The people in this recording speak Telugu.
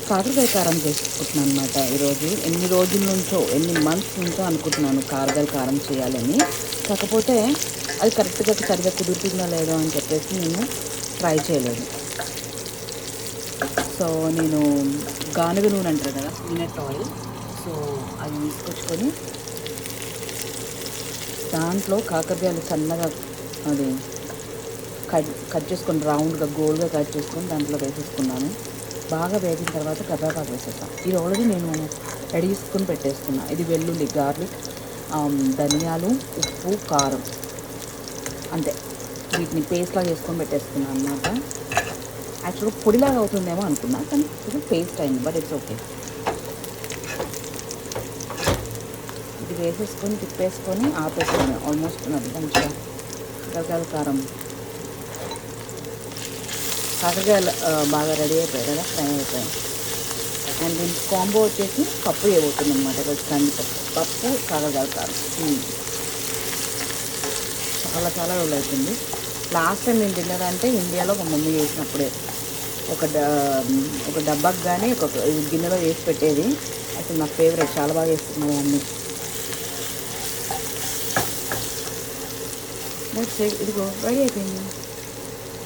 కాకరకాయ కారం చేసుకుంటున్నాను అనమాట ఈరోజు. ఎన్ని రోజుల నుంచో, ఎన్ని మంత్స్ నుంచో అనుకుంటున్నాను కాకరకాయ కారం చేయాలని. కాకపోతే అది కరెక్ట్గా సరిగ్గా కుదురుతుందో లేదో అని చెప్పేసి నేను ట్రై చేయలేదు. సో నేను గానుగ నూనె అంటారు కదా, పీనట్ ఆయిల్, సో అది తీసుకొచ్చుకొని దాంట్లో కాకరకాయలు సన్నగా అది కట్ చేసుకొని రౌండ్గా గోల్గా కట్ చేసుకొని దాంట్లో వేసేసుకున్నాను. బాగా వేగిన తర్వాత కరివేపాకు వేసేసాను. ఇది ఆల్రెడీ నేను రెడీ చేసుకొని పెట్టేసుకున్నాను. ఇది వెల్లుల్లి, గార్లిక్, ధనియాలు, ఉప్పు, కారం, అంతే. వీటిని పేస్ట్లా చేసుకొని పెట్టేసుకున్నాను అనమాట. యాక్చువల్గా పొడిలాగా అవుతుందేమో అనుకున్నా, కానీ ఇది పేస్ట్ అయింది, బట్ ఇట్స్ ఓకే. ఇది వేసేసుకొని తిప్పేసుకొని ఆపేసుకొని ఆల్మోస్ట్ అది మంచిగా కాకరకాయ కారం, కాకరకాయలు బాగా రెడీ అయిపోయాయి కదా, ఫ్రై అయిపోయాయి. అండ్ దీనికి కాంబో వచ్చేసి పప్పు వేయబోతుంది అనమాట. కొంచెం కందిపప్పు, పప్పు, కాకరకాయ కారం. చాలా చాలా రోజులు అవుతుంది. లాస్ట్ టైం నేను తిన్నదంటే ఇండియాలో మా మమ్మీ చేసినప్పుడే ఒక డబ్బాకి కానీ ఒక గిన్నెలో వేసి పెట్టేది. అసలు నా ఫేవరెట్, చాలా బాగా చేస్తుంది మా మమ్మీ. ఇదిగో రెడీ అయిపోయింది.